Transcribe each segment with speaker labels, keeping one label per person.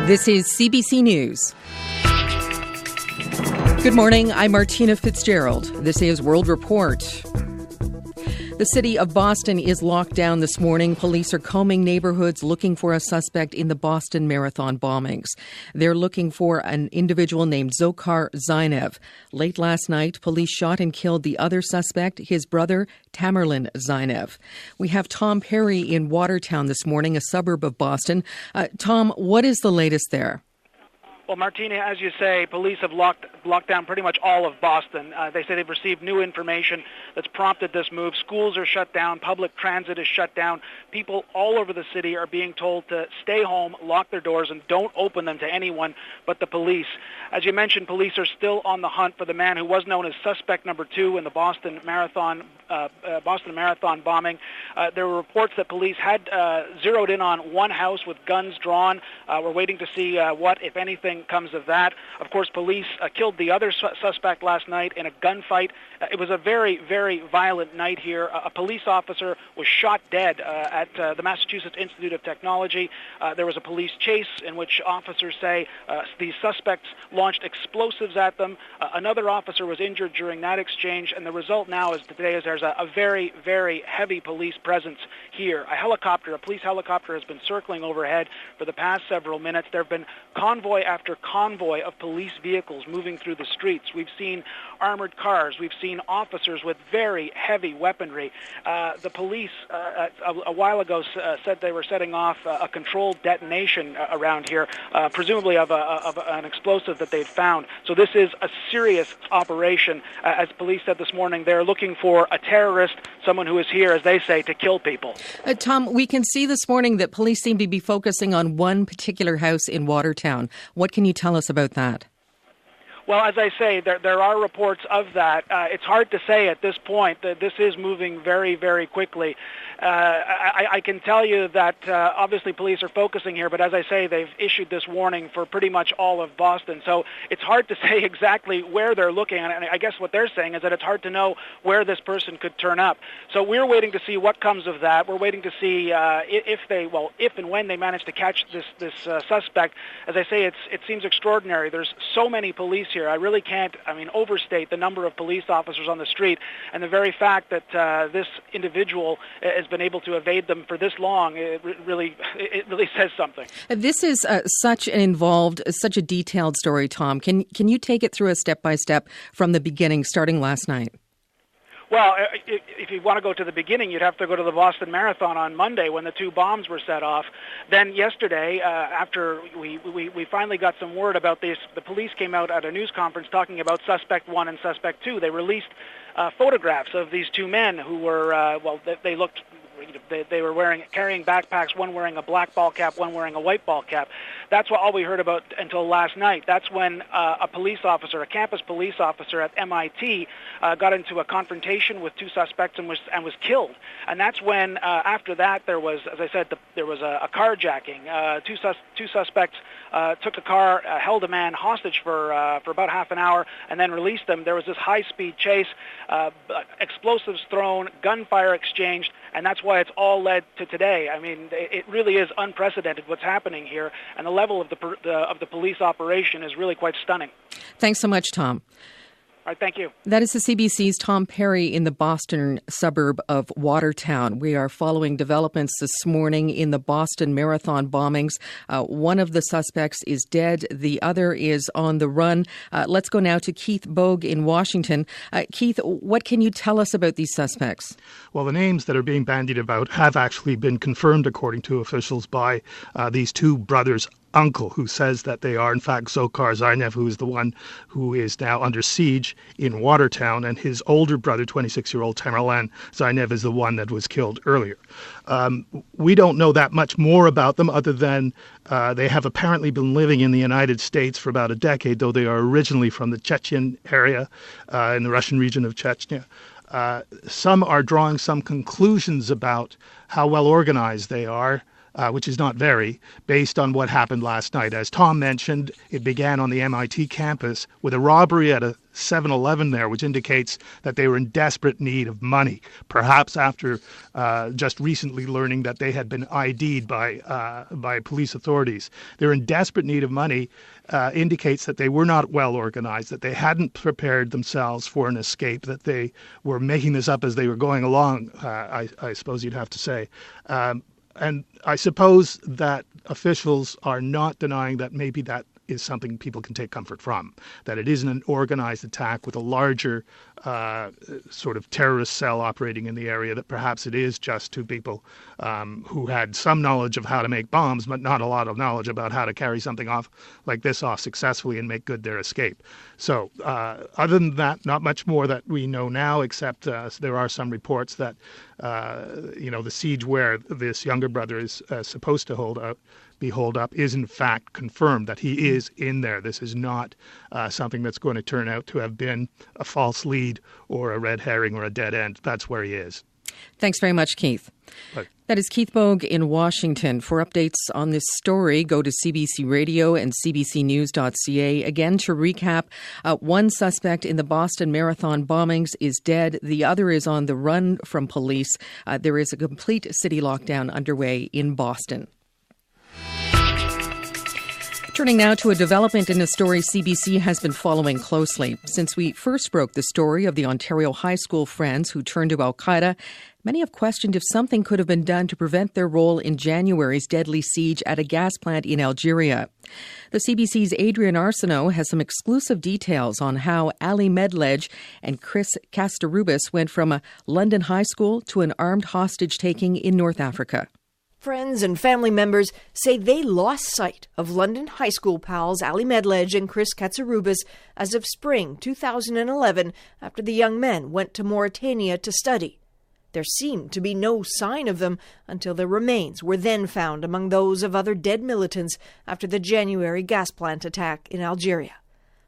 Speaker 1: This is CBC News. Good morning, I'm Martina Fitzgerald. This is World Report. The city of Boston is locked down this morning. Police are combing neighborhoods looking for a suspect in the Boston Marathon bombings. They're looking for an individual named Dzhokhar Zainaev. Late last night, police shot and killed the other suspect, his brother, Tamerlan Zainaev. We have Tom Perry in Watertown this morning, a suburb of Boston. Tom, what is the latest there?
Speaker 2: Well, Martina, as you say, police have locked down pretty much all of Boston. They say they've received new information that's prompted this move. Schools are shut down. Public transit is shut down. People all over the city are being told to stay home, lock their doors, and don't open them to anyone but the police. As you mentioned, police are still on the hunt for the man who was known as suspect number 2 in the Boston Marathon bombing. There were reports that police had zeroed in on one house with guns drawn. We're waiting to see what, if anything, comes of that. Of course, police killed the other suspect last night in a gunfight. It was a very, very violent night here. A police officer was shot dead at the Massachusetts Institute of Technology. There was a police chase in which officers say these suspects launched explosives at them. Another officer was injured during that exchange, and the result now is today is there's a very, very heavy police presence here. A police helicopter has been circling overhead for the past several minutes. There have been convoy after convoy of police vehicles moving through the streets. We've seen armored cars. We've seen officers with very heavy weaponry. The police a while ago said they were setting off a controlled detonation around here, presumably of an explosive that they'd found. So this is a serious operation. As police said this morning, they're looking for a terrorist, someone who is here, as they say, to kill people.
Speaker 1: Tom, we can see this morning that police seem to be focusing on one particular house in Watertown. What can you tell us about that?
Speaker 2: Well, as I say, there are reports of that. It's hard to say at this point that this is moving very, very quickly. I can tell you that obviously police are focusing here, but as I say, they've issued this warning for pretty much all of Boston. So it's hard to say exactly where they're looking. And I guess what they're saying is that it's hard to know where this person could turn up. So we're waiting to see what comes of that. We're waiting to see if and when they manage to catch this suspect. As I say, it seems extraordinary. There's so many police here. I really can't, overstate the number of police officers on the street, and the very fact that this individual has been able to evade them for this long, it really says something.
Speaker 1: This is such a detailed story, Tom. Can you take it through a step-by-step from the beginning, starting last night?
Speaker 2: Well, if you want to go to the beginning, you'd have to go to the Boston Marathon on Monday when the 2 bombs were set off. Then yesterday, after we finally got some word about this, the police came out at a news conference talking about Suspect 1 and Suspect 2. They released photographs of these 2 men who were, they looked... They were carrying backpacks, one wearing a black ball cap, one wearing a white ball cap. That's all we heard about until last night. That's when a campus police officer at MIT, got into a confrontation with 2 suspects and was killed. And that's when, after that, there was, as I said, there was a carjacking. Two suspects took a car, held a man hostage for about half an hour, and then released them. There was this high-speed chase, explosives thrown, gunfire exchanged, and that's why it's all led to today. It really is unprecedented what's happening here, and the level of the police operation is really quite stunning.
Speaker 1: Thanks so much, Tom.
Speaker 2: All right, thank you.
Speaker 1: That is the CBC's Tom Perry in the Boston suburb of Watertown. We are following developments this morning in the Boston Marathon bombings. One of the suspects is dead. The other is on the run. Let's go now to Keith Bogue in Washington. Keith, what can you tell us about these suspects?
Speaker 3: Well, the names that are being bandied about have actually been confirmed, according to officials, by these 2 brothers' uncle, who says that they are, in fact, Dzhokhar Zainaev, who is the one who is now under siege in Watertown, and his older brother, 26-year-old Tamerlan Zainaev, is the one that was killed earlier. We don't know that much more about them other than they have apparently been living in the United States for about a decade, though they are originally from the Chechen area in the Russian region of Chechnya. Some are drawing some conclusions about how well organized they are, which is not very, based on what happened last night. As Tom mentioned, it began on the MIT campus with a robbery at a 7-Eleven there, which indicates that they were in desperate need of money, perhaps after just recently learning that they had been ID'd by police authorities. They're in desperate need of money. Indicates that they were not well organized, that they hadn't prepared themselves for an escape, that they were making this up as they were going along, I suppose you'd have to say. And I suppose that officials are not denying that maybe that is something people can take comfort from, that it isn't an organized attack with a larger sort of terrorist cell operating in the area, that perhaps it is just two people who had some knowledge of how to make bombs, but not a lot of knowledge about how to carry something off like this off successfully and make good their escape. So other than that, not much more that we know now, except there are some reports that, the siege where this younger brother is supposed to be holed up is in fact confirmed, that he is in there. This is not something that's going to turn out to have been a false lead or a red herring or a dead end. That's where he is.
Speaker 1: Thanks very much, Keith.
Speaker 3: Bye.
Speaker 1: That is Keith Bogue in Washington. For updates on this story, go to CBC Radio and cbcnews.ca. Again, to recap, one suspect in the Boston Marathon bombings is dead. The other is on the run from police. There is a complete city lockdown underway in Boston. Turning now to a development in a story CBC has been following closely. Since we first broke the story of the Ontario high school friends who turned to al-Qaeda, many have questioned if something could have been done to prevent their role in January's deadly siege at a gas plant in Algeria. The CBC's Adrian Arsenault has some exclusive details on how Ali Medledge and Chris Castorubis went from a London high school to an armed hostage-taking in North Africa.
Speaker 4: Friends and family members say they lost sight of London high school pals Ali Medledge and Chris Katsarubis as of spring 2011 after the young men went to Mauritania to study. There seemed to be no sign of them until their remains were then found among those of other dead militants after the January gas plant attack in Algeria.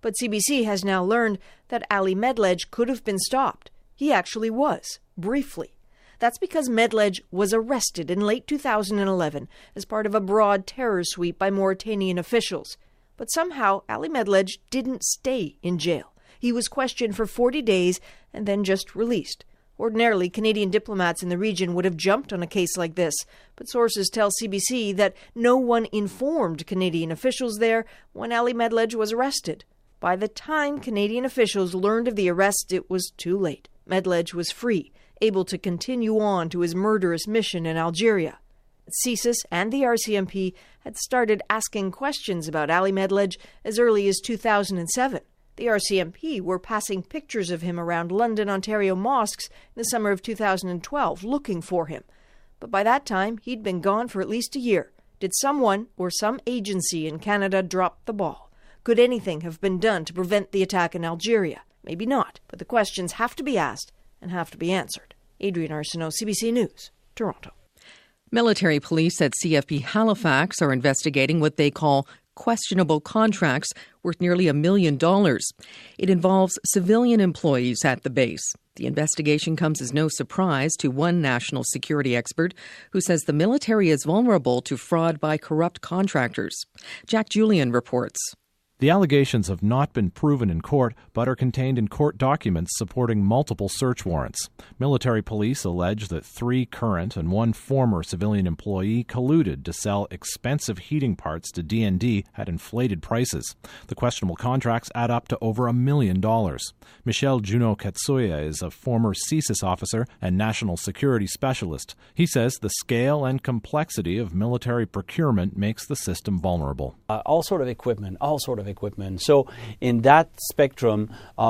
Speaker 4: But CBC has now learned that Ali Medledge could have been stopped. He actually was, briefly. That's because Medledge was arrested in late 2011 as part of a broad terror sweep by Mauritanian officials. But somehow, Ali Medledge didn't stay in jail. He was questioned for 40 days and then just released. Ordinarily, Canadian diplomats in the region would have jumped on a case like this, but sources tell CBC that no one informed Canadian officials there when Ali Medledge was arrested. By the time Canadian officials learned of the arrest, it was too late. Medledge was free, able to continue on to his murderous mission in Algeria. CSIS and the RCMP had started asking questions about Ali Medledge as early as 2007. The RCMP were passing pictures of him around London, Ontario mosques in the summer of 2012, looking for him. But by that time, he'd been gone for at least a year. Did someone or some agency in Canada drop the ball? Could anything have been done to prevent the attack in Algeria? Maybe not, but the questions have to be asked and have to be answered. Adrian Arsenault, CBC News, Toronto.
Speaker 1: Military police at CFB Halifax are investigating what they call questionable contracts worth nearly $1 million. It involves civilian employees at the base. The investigation comes as no surprise to one national security expert who says the military is vulnerable to fraud by corrupt contractors. Jack Julian reports.
Speaker 5: The allegations have not been proven in court, but are contained in court documents supporting multiple search warrants. Military police allege that 3 current and 1 former civilian employee colluded to sell expensive heating parts to DND at inflated prices. The questionable contracts add up to over $1 million. Michel Juno Katsuya is a former CSIS officer and national security specialist. He says the scale and complexity of military procurement makes the system vulnerable.
Speaker 6: All sort of equipment. So in that spectrum,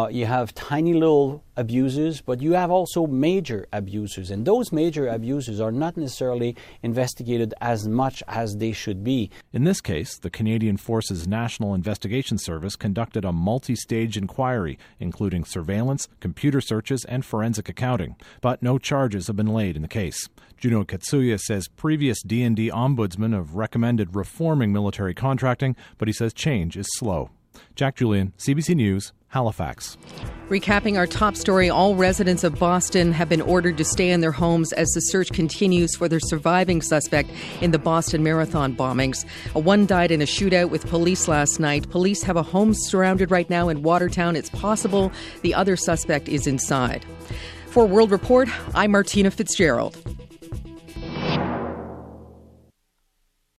Speaker 6: you have tiny little abuses, but you have also major abuses. And those major abuses are not necessarily investigated as much as they should be.
Speaker 5: In this case, the Canadian Forces National Investigation Service conducted a multi-stage inquiry, including surveillance, computer searches, and forensic accounting. But no charges have been laid in the case. Juno Katsuya says previous DND ombudsmen have recommended reforming military contracting, but he says change is slow. Jack Julian, CBC News, Halifax.
Speaker 1: Recapping our top story, all residents of Boston have been ordered to stay in their homes as the search continues for their surviving suspect in the Boston Marathon bombings. One died in a shootout with police last night. Police have a home surrounded right now in Watertown. It's possible the other suspect is inside. For World Report, I'm Martina Fitzgerald.